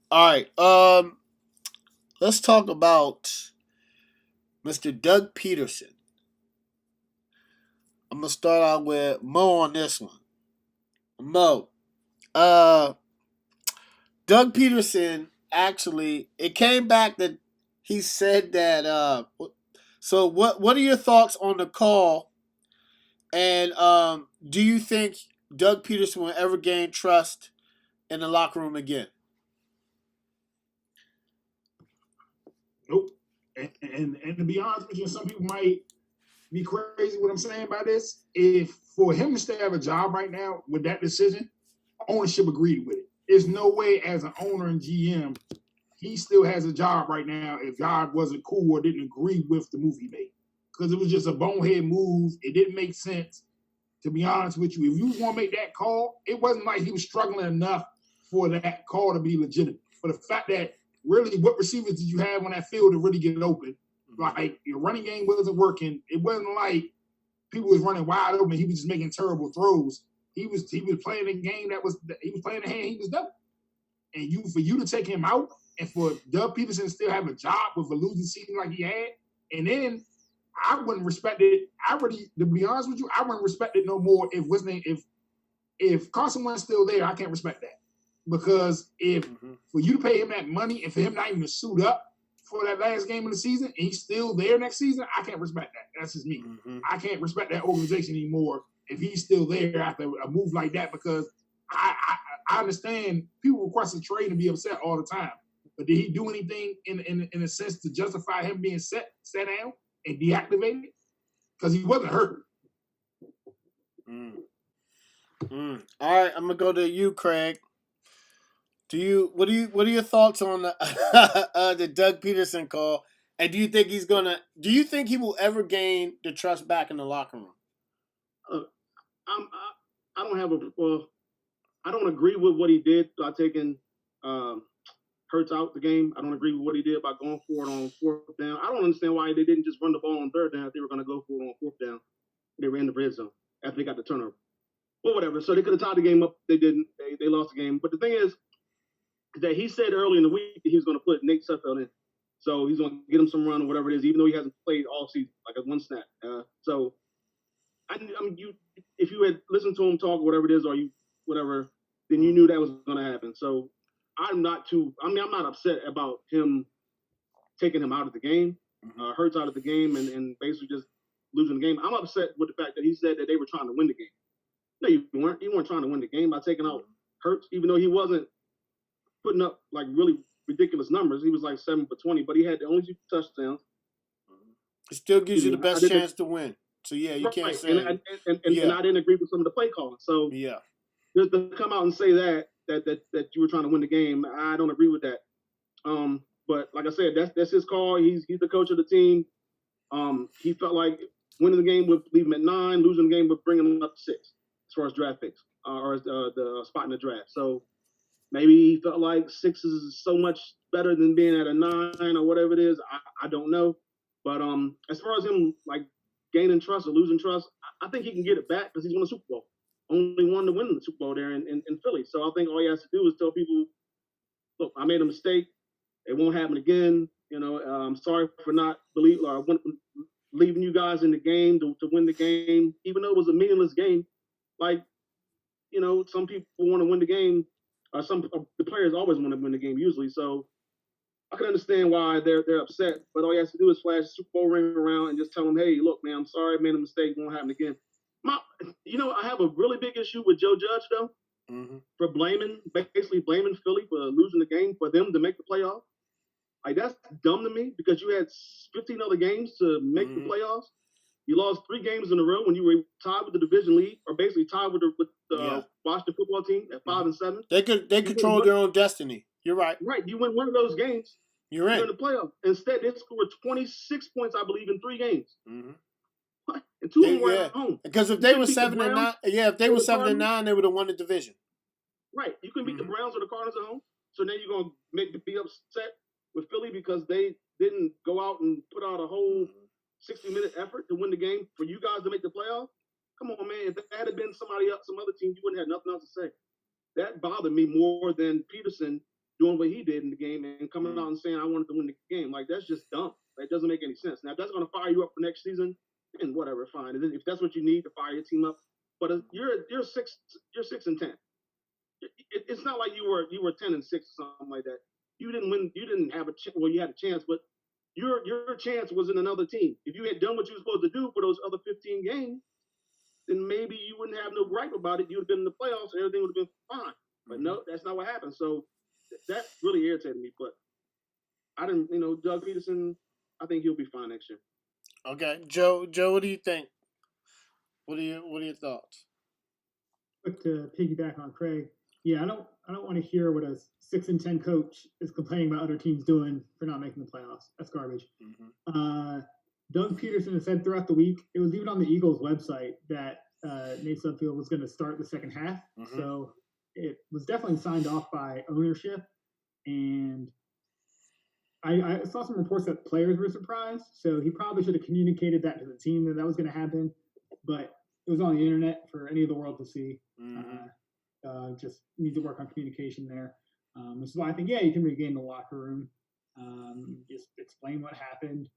All right. Let's talk about Mr. Doug Peterson. I'm gonna start out with Mo on this one. Mo. Uh, Doug Peterson actually, it came back that he said that. So what are your thoughts on the call? And do you think Doug Peterson will ever gain trust in the locker room again? Nope. And to be honest with you, some people might be crazy what I'm saying by this. If for him to still have a job right now with that decision, ownership agreed with it. There's no way as an owner and GM he still has a job right now if God wasn't cool or didn't agree with the move he made. Because it was just a bonehead move. It didn't make sense. To be honest with you, if you want to make that call, it wasn't like he was struggling enough for that call to be legitimate. But the fact that really, what receivers did you have on that field to really get it open? Like your running game wasn't working. It wasn't like people was running wide open. He was just making terrible throws. He was playing a game he was playing the hand he was dealt. And for you to take him out and for Doug Peterson to still have a job with a losing season like he had, and then I wouldn't respect it. To be honest with you, I wouldn't respect it no more if Carson Wentz still there. I can't respect that because if for you to pay him that money and for him not even to suit up for that last game of the season and he's still there next season, I can't respect that. That's just me. I can't respect that organization anymore if he's still there after a move like that because I understand people request a trade and be upset all the time. But did he do anything in a sense to justify him being set down and deactivated? Because he wasn't hurt. All right, I'm gonna go to you, Craig. What are your thoughts on the the Doug Peterson call? And do you think he will ever gain the trust back in the locker room? Uh, I don't have a well. I don't agree with what he did by taking Hurts out the game. I don't agree with what he did by going for it on fourth down. I don't understand why they didn't just run the ball on third down if they were going to go for it on fourth down. They were in the red zone after they got the turnover. Well, whatever. So they could have tied the game up. They didn't. They lost the game. But the thing is that he said early in the week that he was going to put Nate Sudfeld in. So he's going to get him some run or whatever it is, even though he hasn't played all season, like a one snap. So I mean, if you had listened to him talk, whatever it is, or you whatever, then you knew that was going to happen. So I'm not upset about him taking him out of the game, Hurts out of the game, and basically just losing the game. I'm upset with the fact that he said that they were trying to win the game. No, you weren't. You weren't trying to win the game by taking out Hurts, even though he wasn't putting up like really ridiculous numbers. He was like 7 for 20, but he had the only 2 touchdowns. It still gives you the best chance to win. So yeah, you can't say. And I didn't agree with some of the play calling. So yeah, just to come out and say that you were trying to win the game, I don't agree with that. But like I said, that's his call. He's the coach of the team. He felt like winning the game would leave him at 9, losing the game would bring him up to 6 as far as draft picks or as the spot in the draft. So maybe he felt like 6 is so much better than being at a 9 or whatever it is. I don't know. But as far as him like gaining trust or losing trust, I think he can get it back because he's won the Super Bowl. Only one to win the Super Bowl there in Philly. So I think all he has to do is tell people, look, I made a mistake. It won't happen again. You know, I'm sorry for not leaving you guys in the game to win the game, even though it was a meaningless game. Like, you know, some people want to win the game. The players always want to win the game usually. So I can understand why they're upset. But all you have to do is flash a Super Bowl ring around and just tell them, hey, look, man, I'm sorry, I made a mistake. It won't happen again. I have a really big issue with Joe Judge, though, for basically blaming Philly for losing the game for them to make the playoffs. Like, that's dumb to me because you had 15 other games to make the playoffs. You lost 3 games in a row when you were tied with the division lead, or basically tied with the Washington football team at 5-7. They control their own destiny. You're right. Right. You win one of those games. You're in the playoffs. Instead, they scored 26 points, I believe, in 3 games. What? And 2 of them were at home. Because if they were 7-9, if they were 7-9, they would have won the division. Right. You can beat the Browns or the Cardinals at home. So then you're gonna be upset with Philly because they didn't go out and put out a whole 60-minute effort to win the game for you guys to make the playoffs. Come on, man. If that had been somebody else, some other team, you wouldn't have nothing else to say. That bothered me more than Peterson doing what he did in the game and coming out and saying, I wanted to win the game. Like, that's just dumb. That doesn't make any sense. Now, if that's going to fire you up for next season, then whatever, fine. If that's what you need to fire your team up, but you're 6-10. It's not like you were 10-6 or something like that. You didn't win. You didn't have a chance. Well, you had a chance, but your chance was in another team. If you had done what you were supposed to do for those other 15 games, then maybe you wouldn't have no gripe about it. You would have been in the playoffs and everything would have been fine. But no, that's not what happened. So that really irritated me. But I didn't, Doug Peterson, I think he'll be fine next year. Okay, Joe, what do you think? What are your thoughts? But to piggyback on Craig, yeah, I don't want to hear what a 6-10 coach is complaining about other teams doing for not making the playoffs. That's garbage. Mm-hmm. Doug Peterson has said throughout the week, it was even on the Eagles website, that Nate Sudfeld was going to start the second half. Mm-hmm. So it was definitely signed off by ownership. And I saw some reports that players were surprised. So he probably should have communicated that to the team that was going to happen. But it was on the internet for any of the world to see. Mm-hmm. Just need to work on communication there. Which is why I think, you can regain the locker room. Just explain what happened.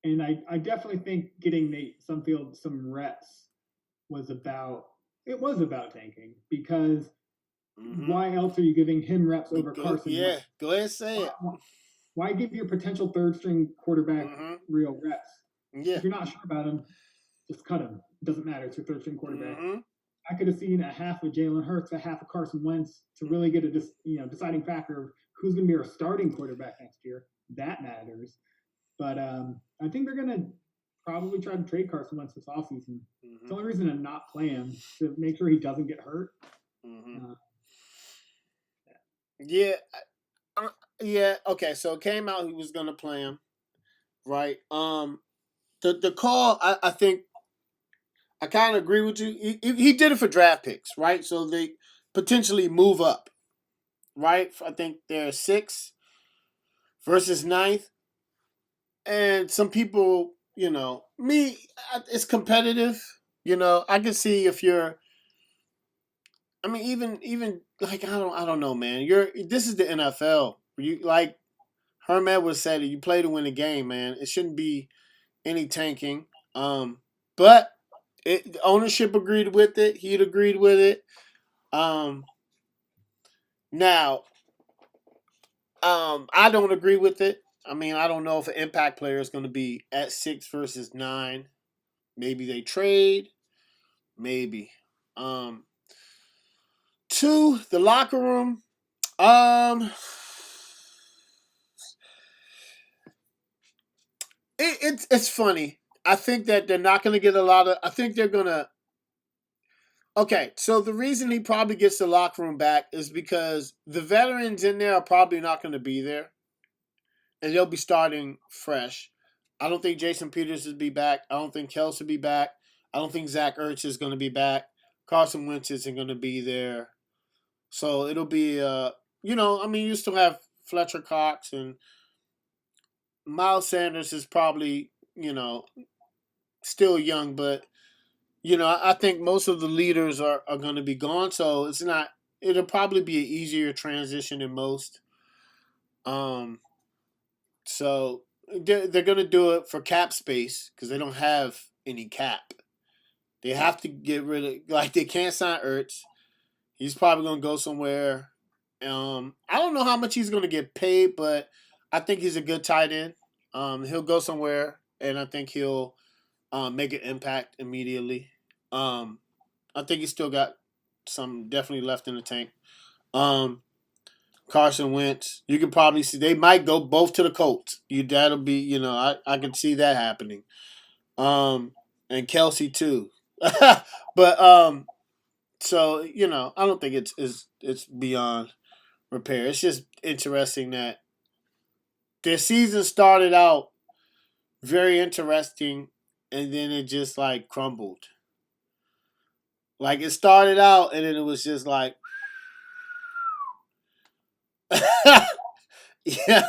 And I definitely think getting Nate Sudfeld some reps was about tanking, because why else are you giving him reps over Carson? Yeah, go ahead and say it. Why give your potential third-string quarterback real reps? Yeah. If you're not sure about him, just cut him. It doesn't matter. It's your third-string quarterback. Mm-hmm. I could have seen a half of Jalen Hurts, a half of Carson Wentz to really get a deciding factor of who's going to be our starting quarterback next year. That matters. But I think they're going to probably try to trade Carson Wentz this offseason. Mm-hmm. It's the only reason to not play him, to make sure he doesn't get hurt. Mm-hmm. Yeah. Okay, so it came out he was going to play him, right? The call, I think, I kind of agree with you. He did it for draft picks, right? So they potentially move up, right? I think they're 6th versus 9th. And some people, it's competitive. I can see if you're, even like, I don't know, man. This is the NFL. You, like Herm Edwards said, you play to win the game, man. It shouldn't be any tanking. But the ownership agreed with it. He'd agreed with it. Now, I don't agree with it. I don't know if an impact player is going to be at 6 versus 9. Maybe they trade. Maybe. 2, the locker room. It's funny. I think that they're not going to get a lot of. I think they're going to. Okay, so the reason he probably gets the locker room back is because the veterans in there are probably not going to be there. And they'll be starting fresh. I don't think Jason Peters will be back. I don't think Kelsey will be back. I don't think Zach Ertz is going to be back. Carson Wentz isn't going to be there. So it'll be, you still have Fletcher Cox, and Miles Sanders is probably, still young, but, I think most of the leaders are going to be gone. So it'll probably be an easier transition than most. So they're going to do it for cap space because they don't have any cap. They have to get rid of, they can't sign Ertz. He's probably going to go somewhere. I don't know how much he's going to get paid, but I think he's a good tight end. He'll go somewhere, and I think he'll make an impact immediately. I think he's still got some definitely left in the tank. Carson Wentz, you can probably see they might go both to the Colts. That'll be, I can see that happening. And Kelsey too. But so I don't think it's beyond repair. It's just interesting that their season started out very interesting, and then it just crumbled. It started out, and then it was just yeah,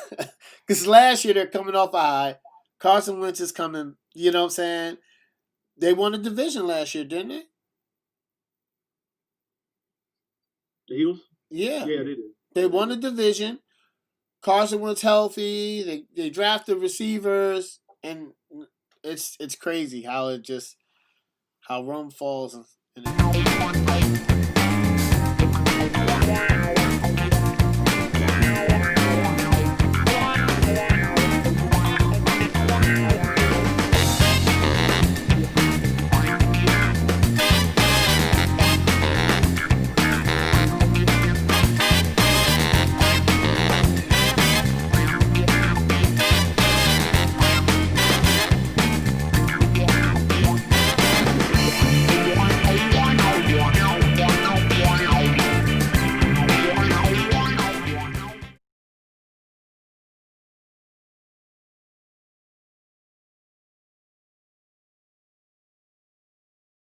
because last year they're coming off a high. Carson Wentz is coming. You know what I'm saying? They won a division last year, didn't they? The Eagles? Yeah. Yeah, they did. They won the division. Carson was healthy. They drafted receivers, and it's crazy how Rome falls.